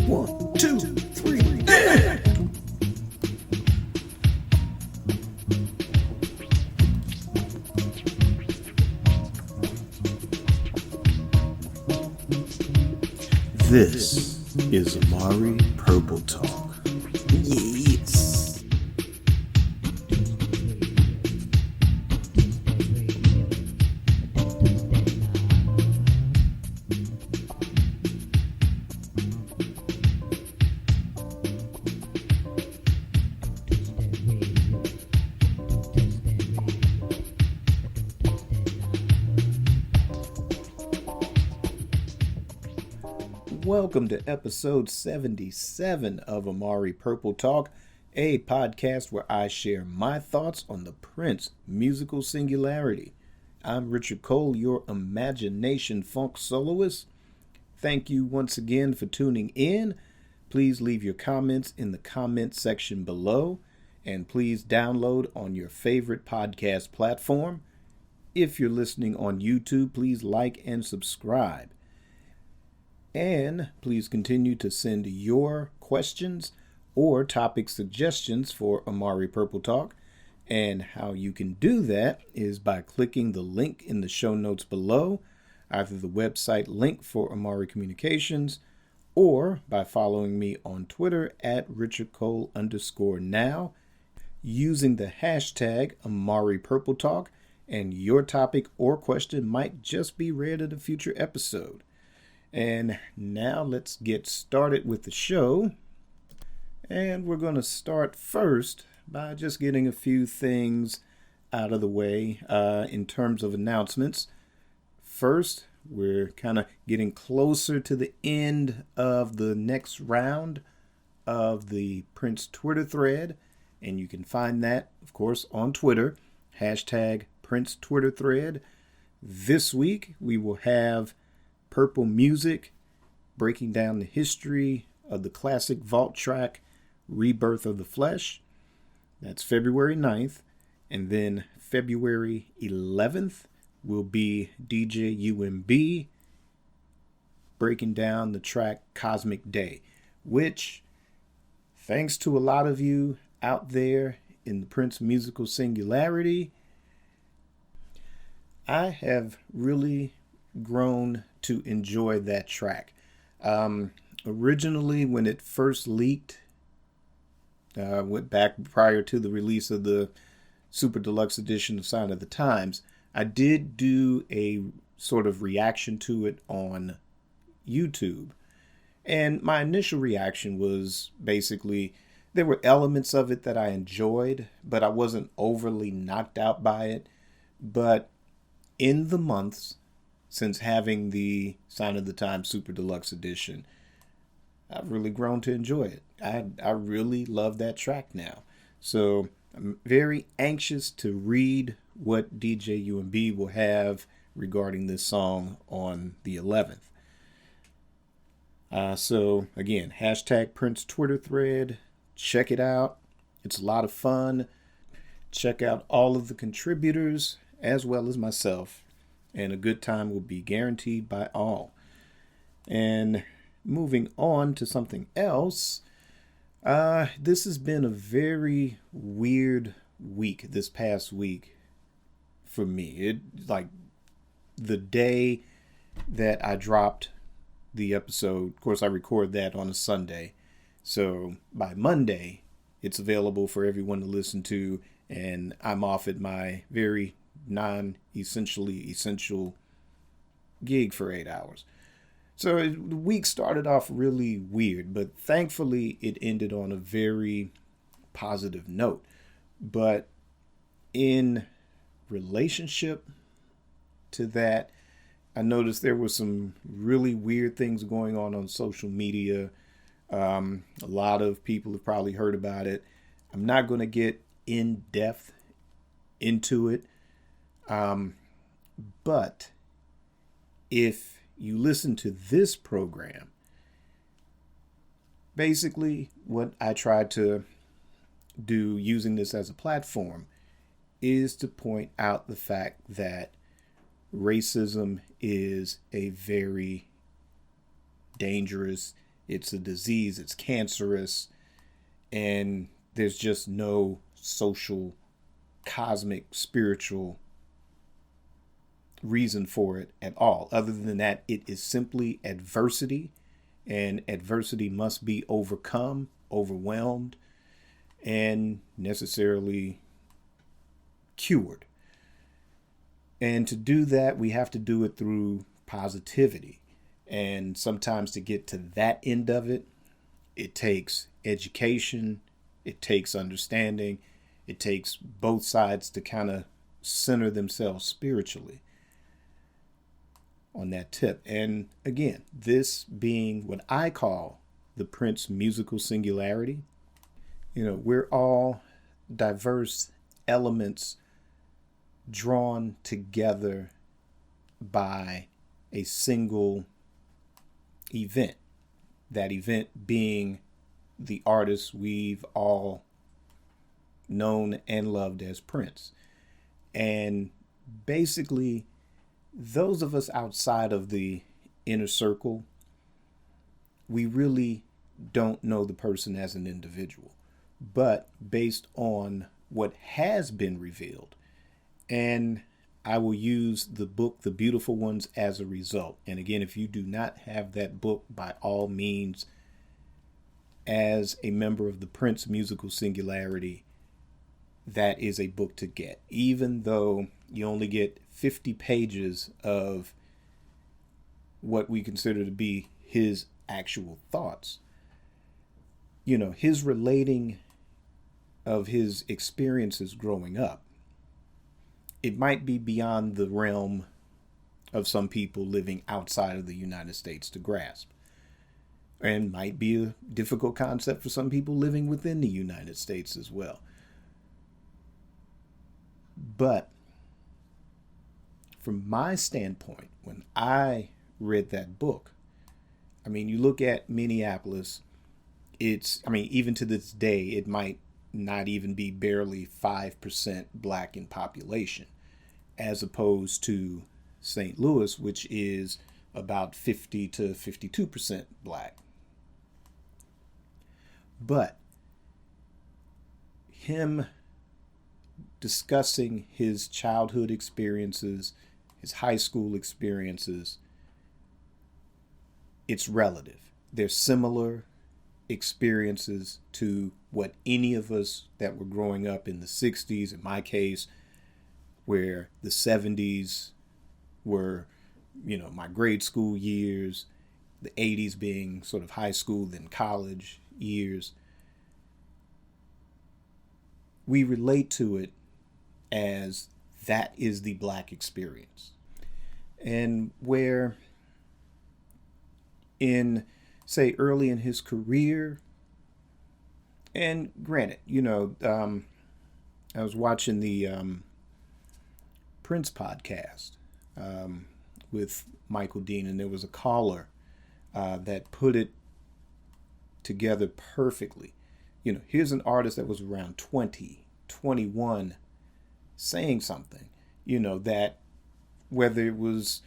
1, 2, 3, yeah! This is Amari Purple Talk. Yes. Welcome to episode 77 of Amari Purple Talk, a podcast where I share my thoughts on the Prince musical singularity. I'm Richard Cole, your imagination funk soloist. Thank you once again for tuning in. Please leave your comments in the comment section below, and please download on your favorite podcast platform. If you're listening on YouTube, please like and subscribe. And please continue to send your questions or topic suggestions for Amari Purple Talk. And how you can do that is by clicking the link in the show notes below, either the website link for Amari Communications, or by following me on Twitter at RichardCole_now, using the hashtag Amari Purple Talk, and your topic or question might just be read in a future episode. And now let's get started with the show. And we're going to start first by just getting a few things out of the way in terms of announcements. First, we're kind of getting closer to the end of the next round of the Prince Twitter thread. And you can find that, of course, on Twitter, hashtag Prince Twitter thread. This week, we will have Purple Music, breaking down the history of the classic vault track, Rebirth of the Flesh. That's February 9th. And then February 11th will be DJ UMB, breaking down the track Cosmic Day, which, thanks to a lot of you out there in the Prince musical singularity, I have really grown to enjoy that track. Originally, when it first leaked, went back prior to the release of the Super Deluxe edition of Sign of the Times, I did do a sort of reaction to it on YouTube. And my initial reaction was basically, there were elements of it that I enjoyed, but I wasn't overly knocked out by it. But in the months since having the Sign of the Times Super Deluxe Edition, I've really grown to enjoy it. I really love that track now. So I'm very anxious to read what DJ UMB will have regarding this song on the 11th. So again, hashtag Prince Twitter thread. Check it out. It's a lot of fun. Check out all of the contributors as well as myself, and a good time will be guaranteed by all. And moving on to something else, this has been a very weird week this past week for me. It, like, the day that I dropped the episode, of course I record that on a Sunday, so by Monday it's available for everyone to listen to, and I'm off at my very non-essentially essential gig for 8 hours. So the week started off really weird, but thankfully it ended on a very positive note. But in relationship to that, I noticed there were some really weird things going on social media. A lot of people have probably heard about it. I'm not going to get in depth into it. But if you listen to this program, basically what I try to do using this as a platform is to point out the fact that racism is a very dangerous It's a disease, it's cancerous, and there's just no social, cosmic, spiritual reason for it at all. Other than that, it is simply adversity, and adversity must be overcome, overwhelmed, and necessarily cured. And to do that, we have to do it through positivity. And sometimes to get to that end of it, it takes education, it takes understanding, it takes both sides to kind of center themselves spiritually on that tip. And again, this being what I call the Prince musical singularity, we're all diverse elements drawn together by a single event. That event being the artist we've all known and loved as Prince. And basically, those of us outside of the inner circle, we really don't know the person as an individual. But based on what has been revealed, and I will use the book, The Beautiful Ones, as a result. And again, if you do not have that book, by all means, as a member of the Prince Musical Singularity, that is a book to get. Even though you only get 50 pages of what we consider to be his actual thoughts. His relating of his experiences growing up, it might be beyond the realm of some people living outside of the United States to grasp, and might be a difficult concept for some people living within the United States as well. But from my standpoint, when I read that book, you look at Minneapolis, even to this day, it might not even be barely 5% black in population, as opposed to St. Louis, which is about 50 to 52% black. But him discussing his childhood experiences, his high school experiences, it's relative. They're similar experiences to what any of us that were growing up in the 60s, in my case, where the 70s were, my grade school years, the 80s being sort of high school, then college years. We relate to it as that is the black experience. And where say early in his career, and granted, I was watching the Prince podcast with Michael Dean, and there was a caller that put it together perfectly. Here's an artist that was around 20, 21, saying something, that whether it was,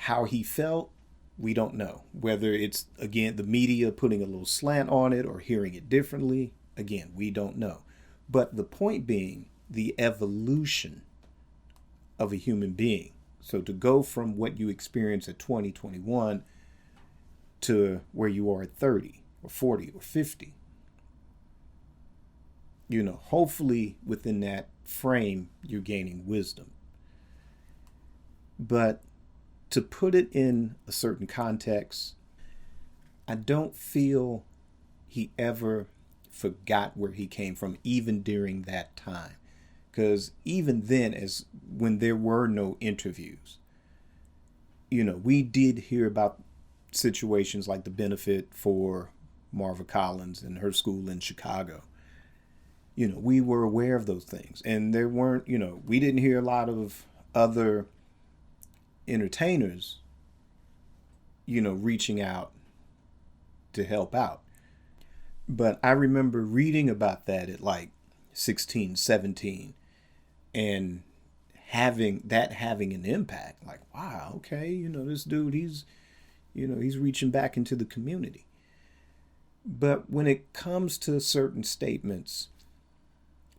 how he felt, we don't know. Whether it's, again, the media putting a little slant on it or hearing it differently, again, we don't know. But the point being, the evolution of a human being. So to go from what you experience at 20, 21 to where you are at 30 or 40 or 50, hopefully within that frame, you're gaining wisdom. But to put it in a certain context, I don't feel he ever forgot where he came from, even during that time. Because even then, as when there were no interviews, we did hear about situations like the benefit for Marva Collins and her school in Chicago. We were aware of those things. And there weren't, we didn't hear a lot of other entertainers, reaching out to help out. But I remember reading about that at like 16, 17, and having an impact. Like, wow, okay, this dude, he's He's reaching back into the community. But when it comes to certain statements,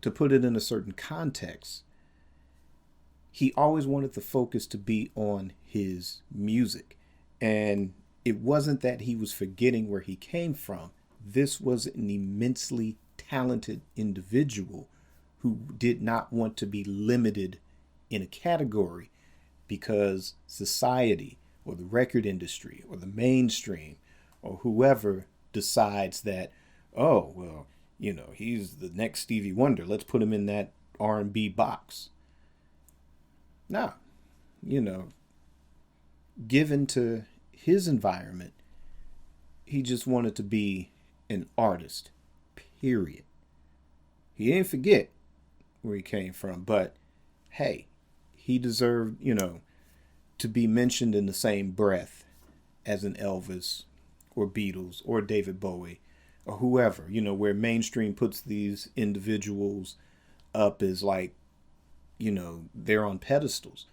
to put it in a certain context, he always wanted the focus to be on his music. And it wasn't that he was forgetting where he came from. This was an immensely talented individual who did not want to be limited in a category because society or the record industry or the mainstream or whoever decides that, oh, well, he's the next Stevie Wonder. Let's put him in that R&B box. Nah, given to his environment, he just wanted to be an artist, period. He didn't forget where he came from, but hey, he deserved, to be mentioned in the same breath as an Elvis or Beatles or David Bowie or whoever, where mainstream puts these individuals up as like, they're on pedestals.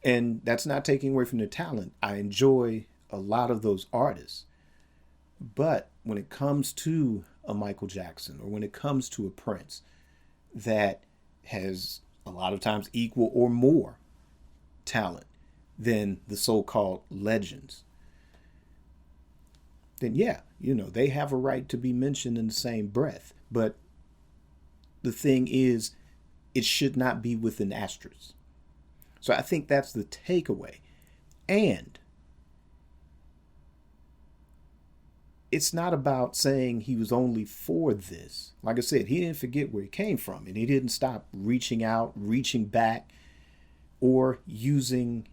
And that's not taking away from their talent. I enjoy a lot of those artists. But when it comes to a Michael Jackson or when it comes to a Prince that has a lot of times equal or more talent than the so-called legends, then yeah, they have a right to be mentioned in the same breath. But the thing is, it should not be with an asterisk. So I think that's the takeaway. And it's not about saying he was only for this. Like I said, he didn't forget where he came from, and he didn't stop reaching out, reaching back, or using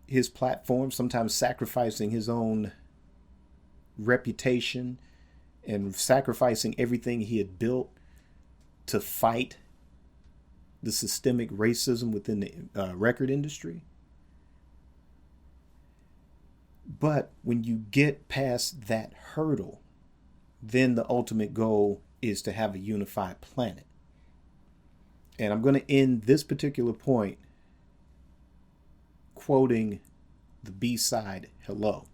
his platform, sometimes sacrificing his own reputation and sacrificing everything he had built to fight the systemic racism within the record industry. But when you get past that hurdle, then the ultimate goal is to have a unified planet. And I'm going to end this particular point quoting the B-side Hello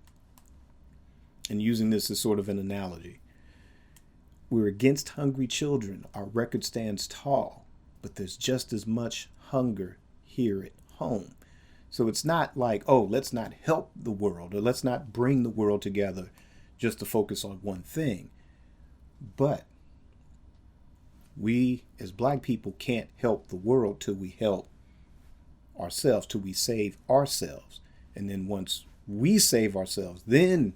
and using this as sort of an analogy. We're against hungry children. Our record stands tall, but there's just as much hunger here at home. So it's not like, oh, let's not help the world or let's not bring the world together just to focus on one thing. But we as Black people can't help the world till we help ourselves, till we save ourselves. And then once we save ourselves, then,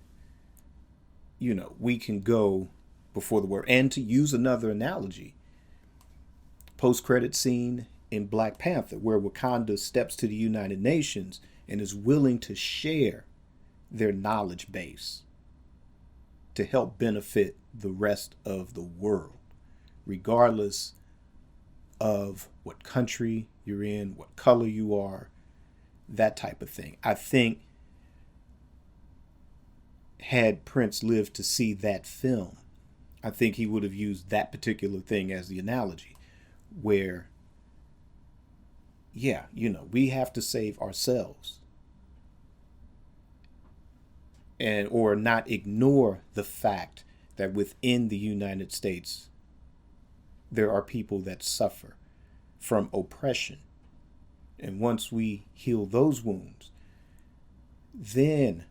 we can go before the world. And to use another analogy, post-credit scene in Black Panther, where Wakanda steps to the United Nations and is willing to share their knowledge base to help benefit the rest of the world, regardless of what country you're in, what color you are, that type of thing. I think had Prince lived to see that film, I think he would have used that particular thing as the analogy where, yeah, we have to save ourselves and or not ignore the fact that within the United States, there are people that suffer from oppression. And once we heal those wounds, then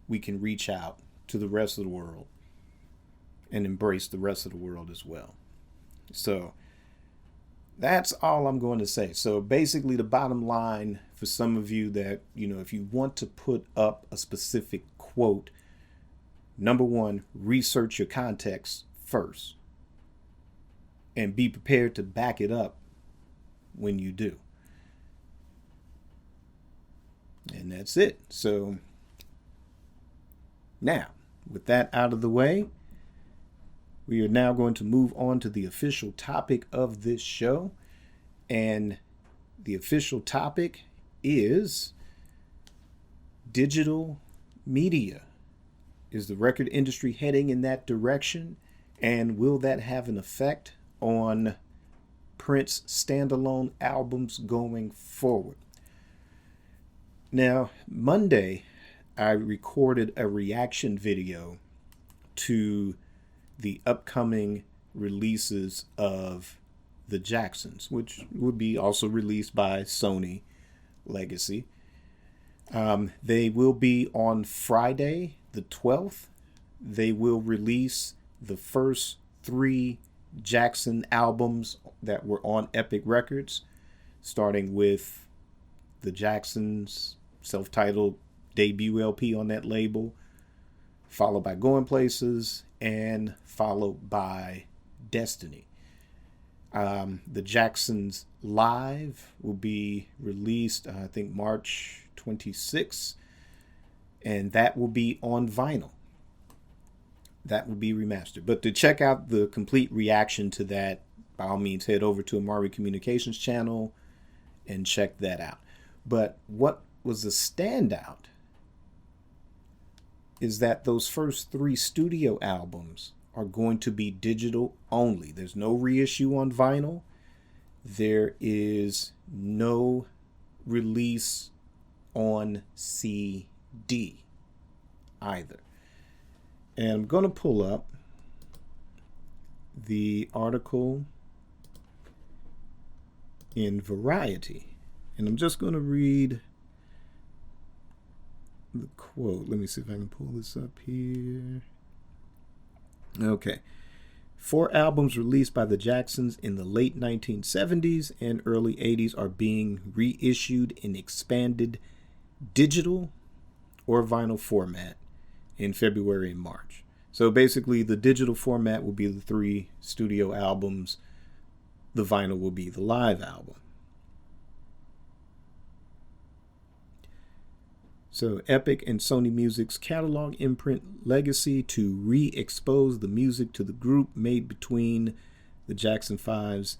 we can reach out to the rest of the world and embrace the rest of the world as well. So that's all I'm going to say. So basically the bottom line for some of you that, if you want to put up a specific quote, number one, research your context first and be prepared to back it up when you do. And that's it. So now, with that out of the way, we are now going to move on to the official topic of this show. And the official topic is digital media. Is the record industry heading in that direction? And will that have an effect on Prince standalone albums going forward? Now, Monday, I recorded a reaction video to the upcoming releases of the Jacksons, which would be also released by Sony Legacy. They will be on Friday, the 12th. They will release the first 3 Jackson albums that were on Epic Records, starting with the Jacksons' self-titled debut LP on that label, followed by Going Places, and followed by Destiny. The Jacksons Live will be released, I think, March 26th, and that will be on vinyl. That will be remastered. But to check out the complete reaction to that, by all means, head over to Amari Communications channel and check that out. But what was a standout is that those first 3 studio albums are going to be digital only. There's no reissue on vinyl. There is no release on CD either. And I'm going to pull up the article in Variety. And I'm just going to read the quote. Let me see if I can pull this up here. Okay. 4 albums released by the Jacksons in the late 1970s and early 80s are being reissued in expanded digital or vinyl format in February and March. So basically, the digital format will be the 3 studio albums. The vinyl will be the live album. So Epic and Sony Music's catalog imprint legacy to re-expose the music to the group made between the Jackson 5's,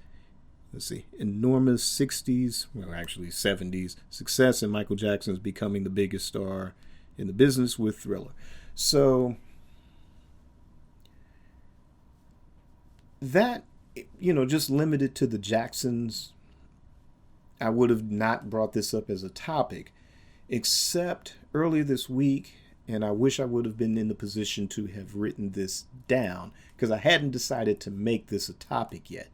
enormous 60s, well actually 70s, success and Michael Jackson's becoming the biggest star in the business with Thriller. So that, just limited to the Jacksons, I would have not brought this up as a topic, except earlier this week, and I wish I would have been in the position to have written this down because I hadn't decided to make this a topic yet.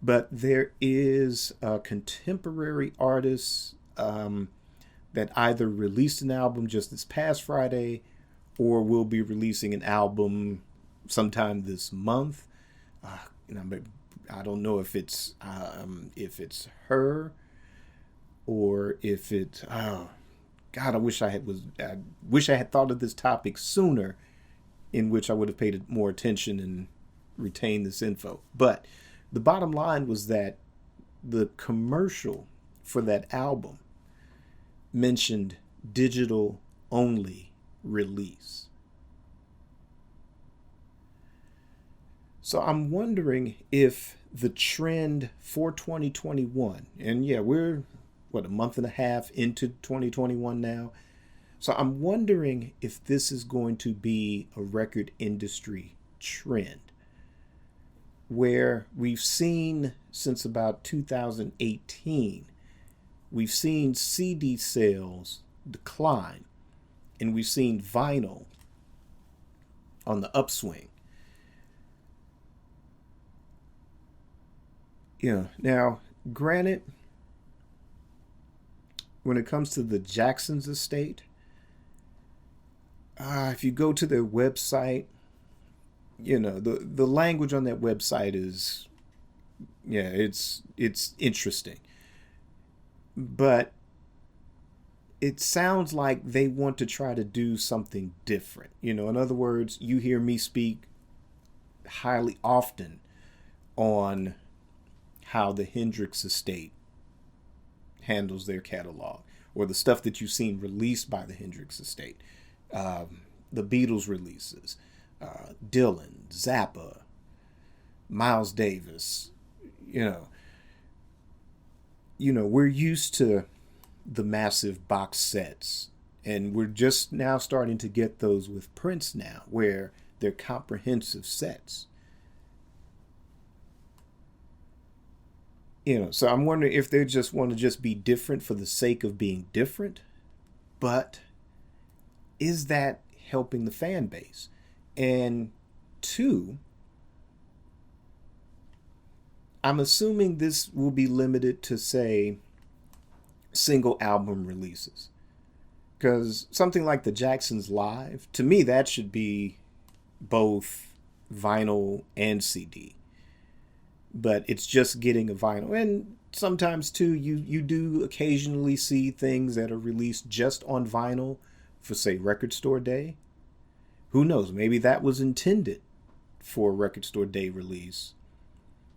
But there is a contemporary artist that either released an album just this past Friday or will be releasing an album sometime this month. I don't know if it's her or if it's God. I wish I had thought of this topic sooner, in which I would have paid more attention and retained this info. But the bottom line was that the commercial for that album mentioned digital only release. So I'm wondering if the trend for 2021, and yeah, we're a month and a half into 2021 now. So I'm wondering if this is going to be a record industry trend where we've seen since about 2018, we've seen CD sales decline and we've seen vinyl on the upswing. Now, granted, when it comes to the Jacksons estate, if you go to their website, the language on that website is, it's interesting. But it sounds like they want to try to do something different. In other words, you hear me speak highly often on how the Hendrix estate handles their catalog, or the stuff that you've seen released by the Hendrix estate, the Beatles releases, Dylan, Zappa, Miles Davis. We're used to the massive box sets, and we're just now starting to get those with Prince now, where they're comprehensive sets. So I'm wondering if they just want to just be different for the sake of being different. But is that helping the fan base? And two, I'm assuming this will be limited to, say, single album releases. Because something like the Jacksons Live, to me, that should be both vinyl and CD. But it's just getting a vinyl. And sometimes, too, you do occasionally see things that are released just on vinyl for, say, Record Store Day. Who knows? Maybe that was intended for a Record Store Day release.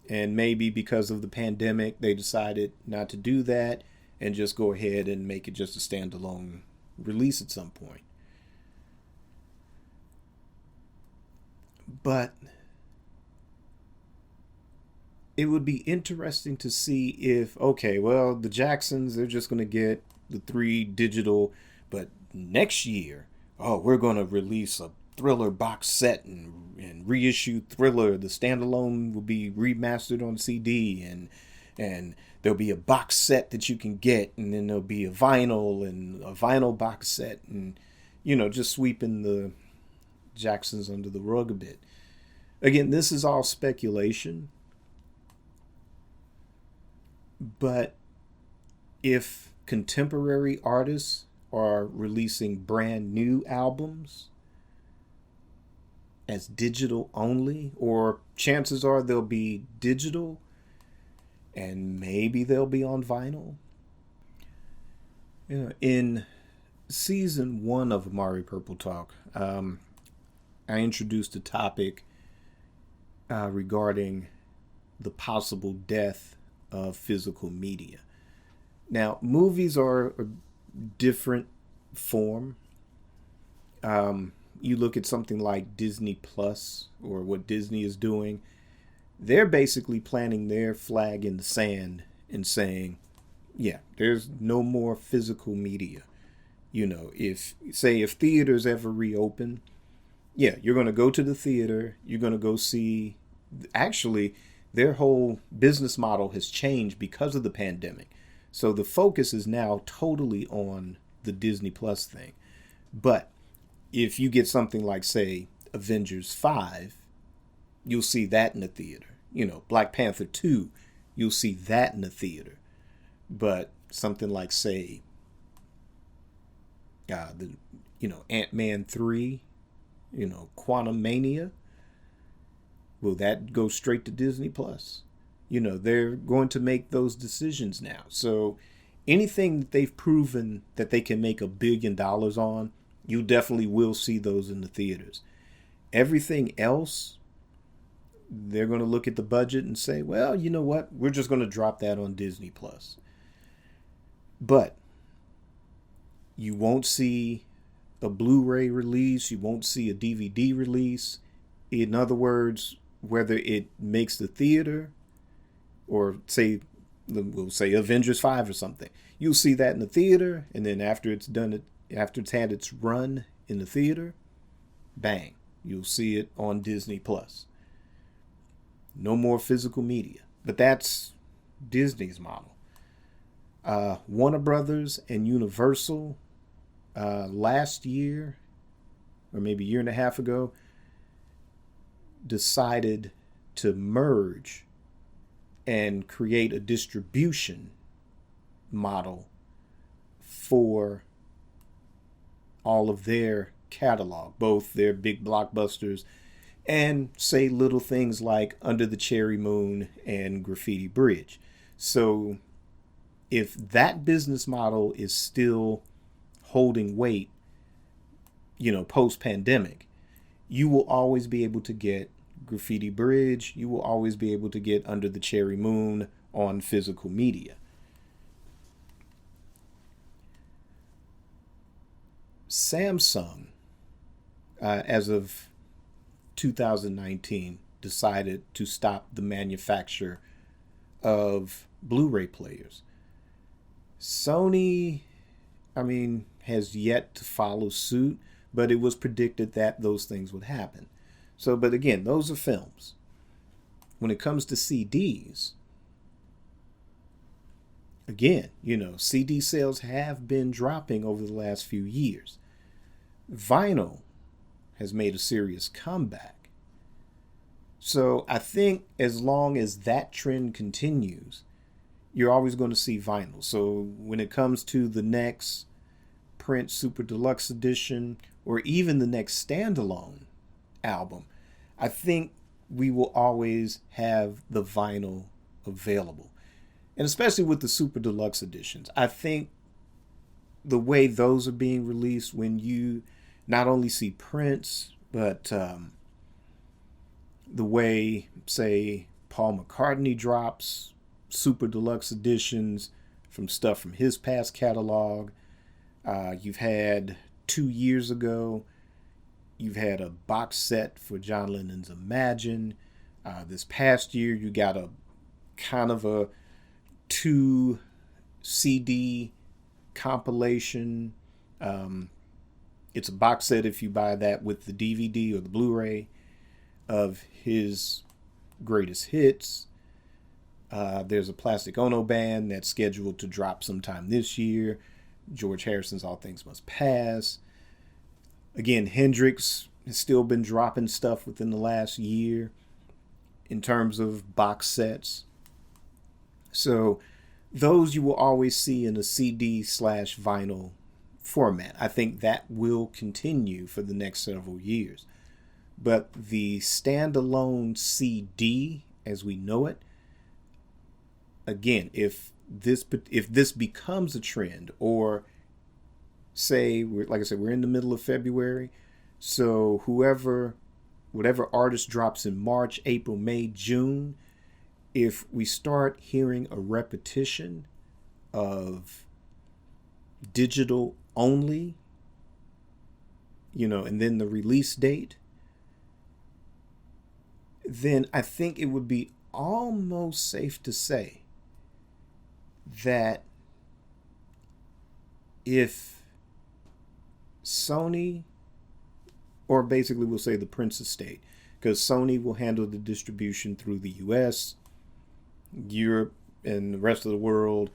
And maybe because of the pandemic, they decided not to do that and just go ahead and make it just a standalone release at some point. But it would be interesting to see if, okay, well, the Jacksons, they're just going to get the 3 digital, but next year, oh, we're going to release a Thriller box set and reissue Thriller. The standalone will be remastered on CD, and there'll be a box set that you can get, and then there'll be a vinyl box set, and just sweeping the Jacksons under the rug a bit. Again, this is all speculation, but if contemporary artists are releasing brand new albums as digital only, or chances are they'll be digital and maybe they'll be on vinyl. In season 1 of Amari Purple Talk, I introduced a topic regarding the possible death of physical media. Now, movies are a different form. You look at something like Disney Plus, or what Disney is doing, they're basically planting their flag in the sand and saying, yeah, there's no more physical media. If theaters ever reopen, yeah, you're going to go to the theater, you're going to go see. Actually, their whole business model has changed because of the pandemic. So the focus is now totally on the Disney Plus thing. But if you get something like, say, Avengers 5, you'll see that in the theater. Black Panther 2, you'll see that in the theater. But something like, say, Ant-Man 3, Quantum Mania, will that go straight to Disney Plus? They're going to make those decisions now. So anything that they've proven that they can make $1 billion on, you definitely will see those in the theaters. Everything else, they're going to look at the budget and say, well, you know what? We're just going to drop that on Disney Plus. But you won't see a Blu-ray release. You won't see a DVD release. In other words, whether it makes the theater or we'll say Avengers 5 or something, you'll see that in the theater, and then after it's had its run in the theater, bang, you'll see it on Disney Plus. No more physical media. But that's Disney's model. Warner Brothers and Universal last year, or maybe a year and a half ago, decided to merge and create a distribution model for all of their catalog, both their big blockbusters and, say, little things like Under the Cherry Moon and Graffiti Bridge. So if that business model is still holding weight, post-pandemic, you will always be able to get Graffiti Bridge. You will always be able to get Under the Cherry Moon on physical media. Samsung, as of 2019, decided to stop the manufacture of Blu-ray players. Sony, has yet to follow suit, but it was predicted that those things would happen. So, but again, those are films. When it comes to CDs, again, CD sales have been dropping over the last few years. Vinyl has made a serious comeback. So I think as long as that trend continues, you're always going to see vinyl. So when it comes to the next Prince Super Deluxe Edition or even the next standalone album, I think we will always have the vinyl available. And especially with the Super Deluxe editions, I think the way those are being released, when you not only see Prince, but the way, say, Paul McCartney drops Super Deluxe editions from stuff from his past catalog. You've had 2 years ago, you've had a box set for John Lennon's Imagine. This past year, you got a kind of a 2 CD compilation. It's a box set if you buy that with the DVD or the Blu-ray of his greatest hits. There's a Plastic Ono band that's scheduled to drop sometime this year. George Harrison's All Things Must Pass. Again, Hendrix has still been dropping stuff within the last year in terms of box sets. So those you will always see in a CD/vinyl format. I think that will continue for the next several years. But the standalone CD as we know it, again, if this becomes a trend, or say, like I said, we're in the middle of February, so whatever artist drops in March, April, May, June, if we start hearing a repetition of digital only, and then the release date, then I think it would be almost safe to say that if Sony, or basically we'll say the Prince estate, because Sony will handle the distribution through the US, Europe, and the rest of the world,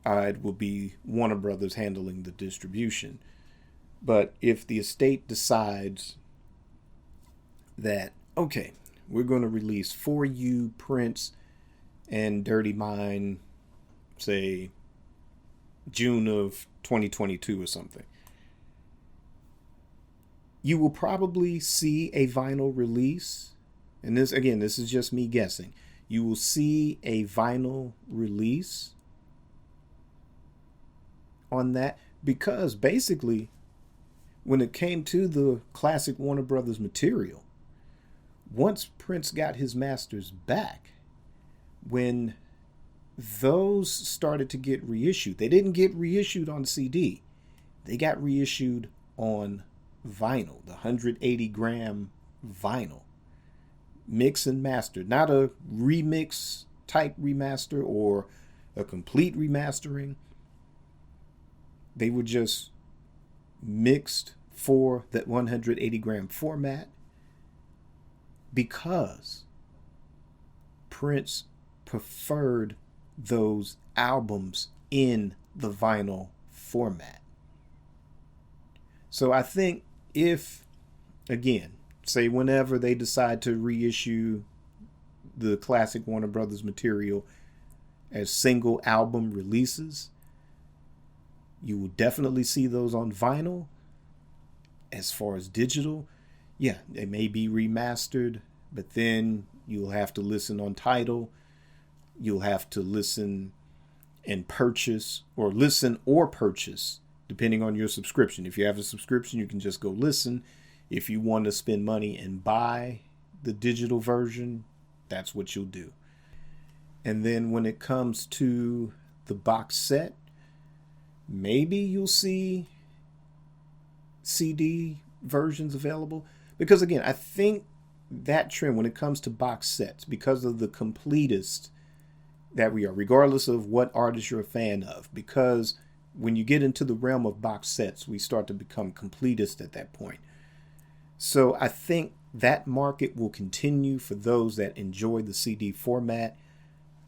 it will be Warner Brothers handling the distribution. But if the estate decides that, okay, we're going to release For You, Prince, and Dirty Mind, say, June of 2022 or something, you will probably see a vinyl release. And this is just me guessing. You will see a vinyl release on that, because basically when it came to the classic Warner Brothers material, once Prince got his masters back, when those started to get reissued, they didn't get reissued on CD. They got reissued on vinyl, the 180-gram vinyl, mix and mastered, not a remix type remaster or a complete remastering. They were just mixed for that 180-gram format, because Prince preferred those albums in the vinyl format. So I think if, again, say whenever they decide to reissue the classic Warner Brothers material as single album releases, you will definitely see those on vinyl. As far as digital, yeah, they may be remastered, but then you'll have to listen on Tidal. You'll have to listen and purchase, or listen or purchase, depending on your subscription. If you have a subscription, you can just go listen. If you want to spend money and buy the digital version, that's what you'll do. And then when it comes to the box set, maybe you'll see CD versions available. Because again, I think that trend, when it comes to box sets, because of the completist that we are, regardless of what artist you're a fan of, because when you get into the realm of box sets, we start to become completist at that point. So I think that market will continue for those that enjoy the CD format.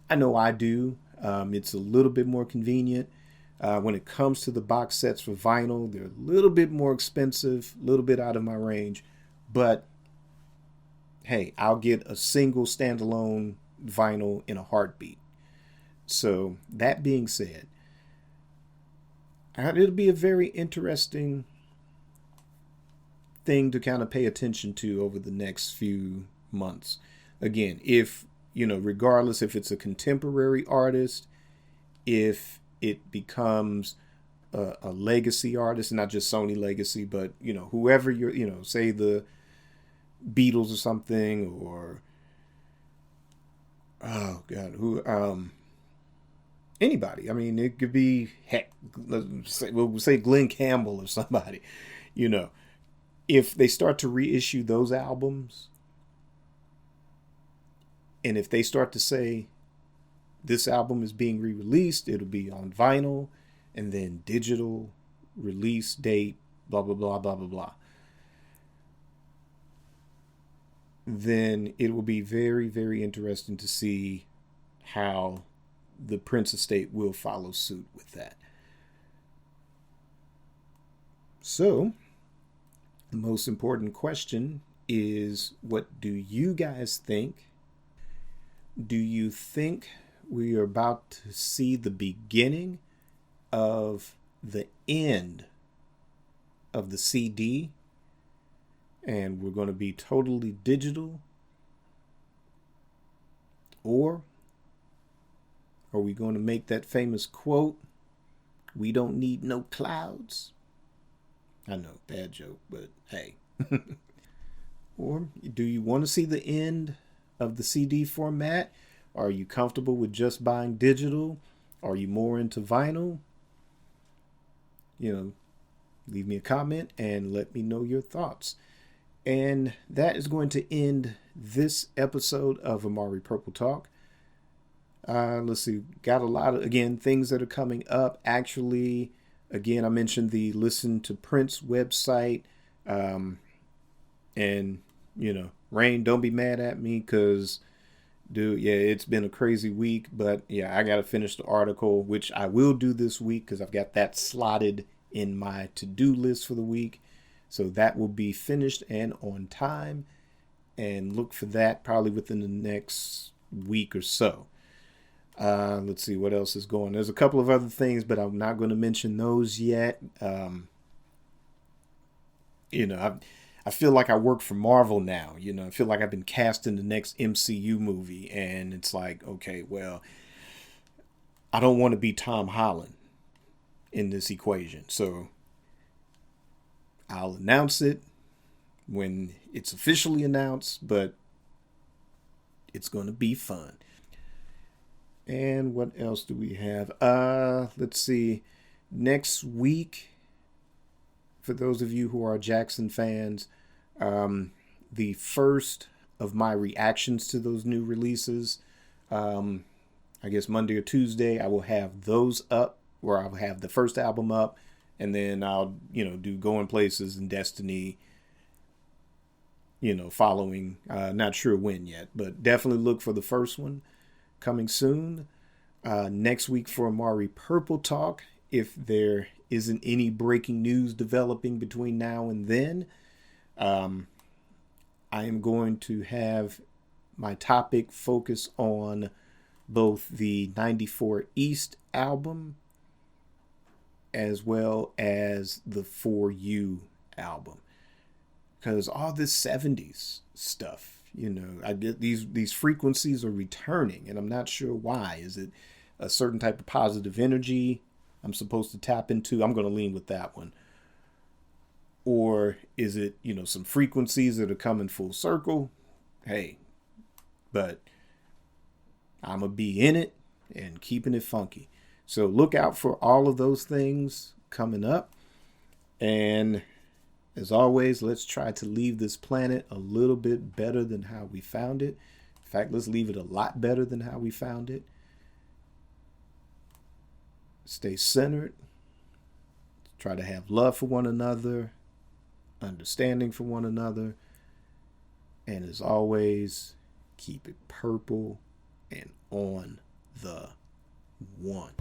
I know I do. It's a little bit more convenient. When it comes to the box sets for vinyl, they're a little bit more expensive, a little bit out of my range. But hey, I'll get a single standalone vinyl in a heartbeat. So that being said, it'll be a very interesting thing to kind of pay attention to over the next few months. Again, if, regardless if it's a contemporary artist, if it becomes a legacy artist, not just Sony legacy, but, whoever you're, say the Beatles or something, or, oh God, who, anybody. I mean, it could be, heck, we'll say Glenn Campbell or somebody, if they start to reissue those albums, and if they start to say this album is being re-released, it'll be on vinyl, and then digital release date, blah, blah, blah, blah, blah, blah, then it will be very, very interesting to see how the Prince estate will follow suit with that. So, the most important question is, what do you guys think? Do you think we are about to see the beginning of the end of the CD, and we're going to be totally digital? Or are we going to make that famous quote, "We don't need no clouds"? I know, bad joke, but hey. Or do you want to see the end of the CD format? Are you comfortable with just buying digital? Are you more into vinyl? Leave me a comment and let me know your thoughts. And that is going to end this episode of Amari Purple Talk. Let's see, got a lot of, again, things that are coming up. Actually, again, I mentioned the Listen to Prince website. And, Rain, don't be mad at me because, dude, yeah, it's been a crazy week. But, yeah, I got to finish the article, which I will do this week because I've got that slotted in my to-do list for the week. So that will be finished and on time. And look for that probably within the next week or so. Let's see what else is going. There's a couple of other things, but I'm not going to mention those yet. I feel like I work for Marvel now. I feel like I've been cast in the next MCU movie, and it's like, okay, well, I don't want to be Tom Holland in this equation. So I'll announce it when it's officially announced, but it's going to be fun. And what else do we have? Let's see. Next week, for those of you who are Jackson fans, the first of my reactions to those new releases, I guess Monday or Tuesday, I will have those up, where I'll have the first album up, and then I'll, do Going Places and Destiny, following, not sure when yet, but definitely look for the first one coming soon. Next week for Amari Purple Talk, if there isn't any breaking news developing between now and then, I am going to have my topic focus on both the 94 East album as well as the For You album. Because all this 70s stuff, I get these frequencies are returning, and I'm not sure why. Is it a certain type of positive energy I'm supposed to tap into? I'm going to lean with that one. Or is it, some frequencies that are coming full circle? Hey, but I'm going to be in it and keeping it funky. So look out for all of those things coming up. And as always, let's try to leave this planet a little bit better than how we found it. In fact, let's leave it a lot better than how we found it. Stay centered. Try to have love for one another, understanding for one another. And as always, keep it purple and on the one.